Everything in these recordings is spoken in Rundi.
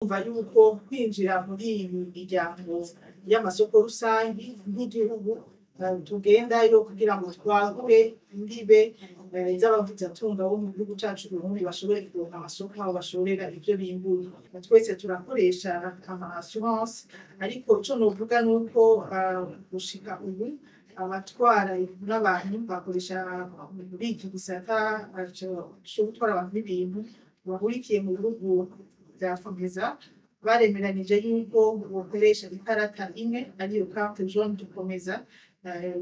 Umva yuko kwinjira muri iyi miryango y'amasoko rusangi nk'igihugu tugendayo kugira ngo twagure imbibe z'abavuzatunga bo mu gihugu cacu Burundi bashobore kuronka amasoko aho bashorera ivyo bimbuye. Twese turakoresha ama assurance ariko ico novuga nuko gushika ubu abatwara n'abantu bakoresha muri iki gisata co gutwara abantu n'ibintu bahurikiye mu bihugu vyakomeza baremeranije yuko bokoresha ikarata imwe ariyo carte jaune dukomeza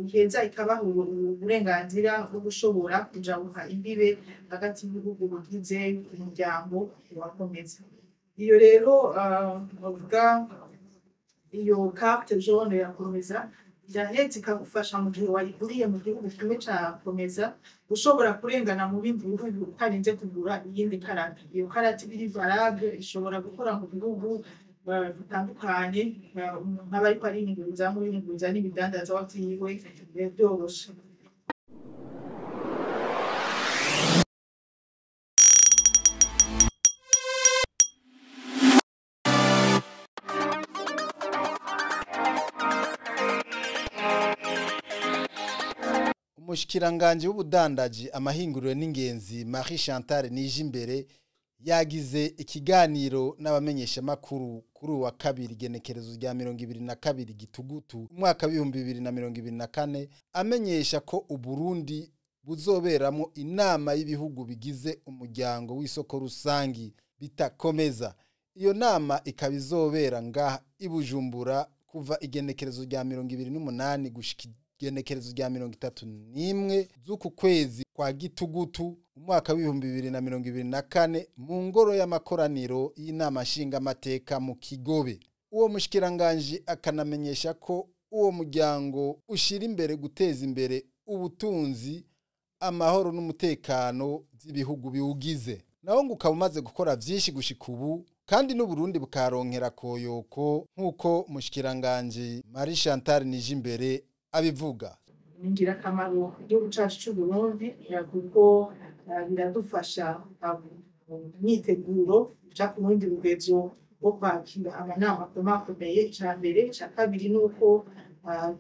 iheza ikabaha uburenganzira bwo gushobora kujabuka imbibe hagati y'ibihugu bigize umuryango wakomeza. Iyo rero bavuga iyo carte jaune yakomeza iraheza ikagufasha mu gihe wayiguriye mu gihugu kimwe cakomeza ushobora kurengana mu bindi bihugu utarinze kugura iyindi karata. Iyo karata iri valable ishobora gukora mu bihugu bitandukanye nk'aba ariko ariyunguruza n'ibidandazwa vyiwe vyoroshe. Umushikiranganje w'ubudandaji amahinguriro n'ingenzi Marie Chantal Nijimbere yagize ikiganiro n'abamenyesha makuru kuri wa kabiri genekerezo rya 2022 gitugutu umwaka wa 2024 amenyesha ko Uburundi buzoberamo inama y'ibihugu bigize umuryango w'isoko rusangi bitakomeza. Iyo nama ikabizobera ngaha ibujumbura kuva igenekerezo rya 2028 gushika igenekerezo rya 31 z'uku kwezi kwa gitugutu umwaka wa 2024 mu ngoro y'amakoraniro y'inama nshinga amateka mu Kigobe. Uwo mushikiranganje akanamenyesha ko uwo muryango ushira imbere guteza imbere ubutunzi amahoro n'umutekano z'ibihugu biwugize. Naho ngo ukaba gukora vyinshi gushika ubu kandi n'Uburundi bukaronkera koyoko nk'uko mushikiranganje Marie Chantal Nijimbere abivuga. Ningira kamaro igihugu cacu c'Uburundi kuko biradufasha myiteguro ja ku rundi rugezo rwo kwakira amanama akomakomeye. Ica mbere, ica kabiri nuko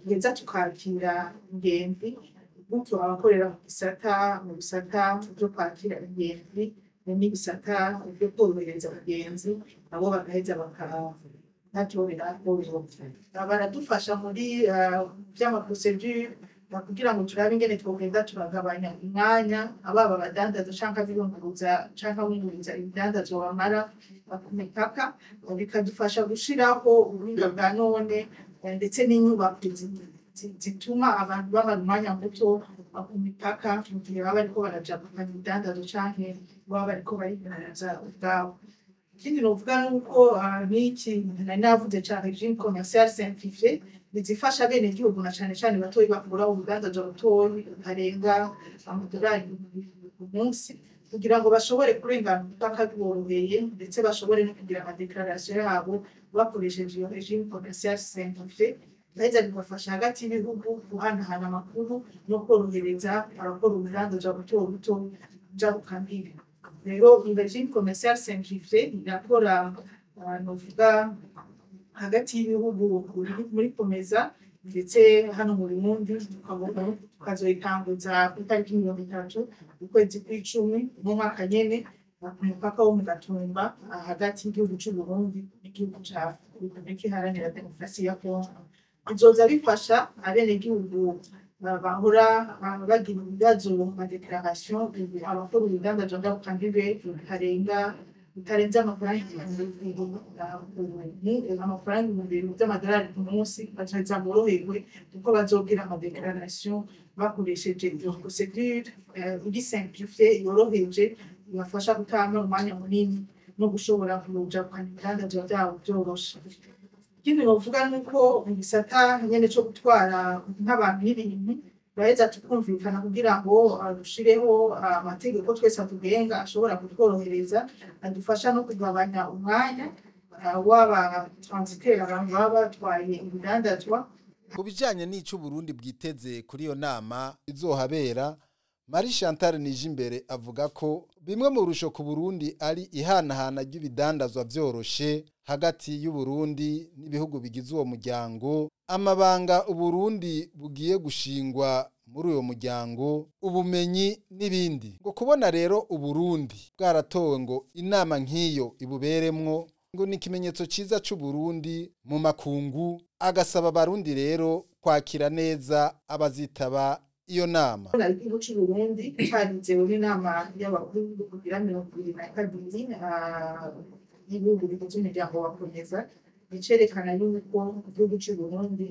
tugeza tukakira ingenzi gutyo abakorera mu bisata vyo kwakira ingenzi n'ibisata vyo korohereza abagenzi nabo bagaheza baradufasha muri vy'amaprocedure kugira ngo turabe ingene twogenda turagabanya umwanya ababa abadandaza canke abiyunguruza canke abiyunguruza ibidandazwa bamara ku mipaka, bikadufasha gushiraho ubuhinga bwa none ndetse n'inyubako zituma abantu bamara umwanya muto ku mipaka mu gihe baba bariko barajabukana ibidandazwa canke baba bariko bariyunguruza ubwabo. Ikindi novuga nuko n'iki nari navuze ca régime commercial simplifié bizifasha bene igihugu na cane cane batoyi bakura ubudandazwa butoyi butarenga amadolari ku munsi kugira ngo bashobore kurengana umupaka biboroheye ndetse bashobore no kugira amadeclaration yabo bakoresheje iyo régime commercial simplifié. Baheza bibafasha hagati y'ibihugu guhanahana amakuru no korohereza abakora ubudandazwa buto buto jabuka mbibe. Rero régime commercial simplifié irakora novuga hagati y'ibihugu muri komeza ndetse hano mu Burundi tukazoyitanguza ku itariki 30 ukwezi kw'icumi mu mwaka nyene ku mupaka wo mu Gatumba hagati y'igihugu c'Uburundi n'igihugu ca Repubulika Iharanira Demokarasi ya Kongo. Bizoza bifasha abenegihugu bahora bagira ibibazo mu madeclaration abakora ubudandazwa bw'abakandibe bitarenze amafaranga ibihumbi vy'amadolari ku munsi bazoza boroherwe kuko bazobwira amadeclaration bakoresheje iyo procedure iri simplifié yoroheje ibafasha gutanga umwanya munini no gushobora kujabukana ibidandazwa vyabo vyoroshe. Ikindi novuga nuko mu gisata nyene co gutwara nk'abantu n'ibintu baheza tukumvikana kugira ngo arushireho amategeko twese atugenga ashobora kutworohereza adufasha no kugabanya umwanya w'aba transitaire abantu baba batwaye ibidandazwa. Ku bijanye n'ico Burundi bwiteze kuri iyo nama izohabera Marie Chantal Nijimbere avuga ko bimwe mu rusho ku Burundi ari ihanahana ry'ibidandazwa vyoroshe hagati y'u Burundi n'ibihugu bigize uwo muryango, amabanga Uburundi bugiye gushingwa muri uyo muryango, ubumenyi n'ibindi. Ngo kubona rero Uburundi bwaratowe ngo inama nk'iyo ibuberemwo ngo ni ikimenyetso ciza c'Uburundi mu makungu, agasaba abarundi rero kwakira neza abazitaba iyo nama. Igihugu c'Uburundi carizewe n'inama y'abakuru b'ibihugu bira 22 y'ibihugu bigize umuryango wa Komeza, bicerekana yuko igihugu c'Uburundi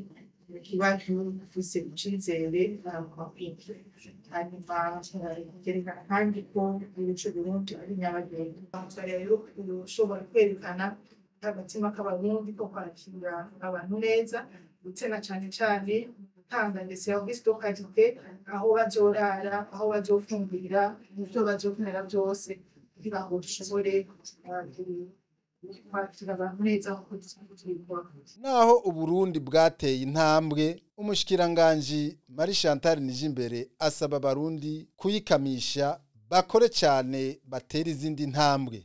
kiba gifise icizere mu makungu. Hanyuma bikerekana kandi ko igihugu c'Uburundi ari nyabagendwa. Rero ushobora kwerekana agatima k'abarundi ko kwakira abantu neza, ndetse na cane cane gutanga des services de qualité, aho bazorara, aho bazofungurira, ivyo bazokenera byose kugira ngo dushobore kwakira abantu neza nk'uko dusanzwe tubikora. Naho Uburundi bwateye intambwe, umushikiranganji Marie Chantal Nijimbere asaba abarundi kuyikamisha bakore cane batera izindi ntambwe.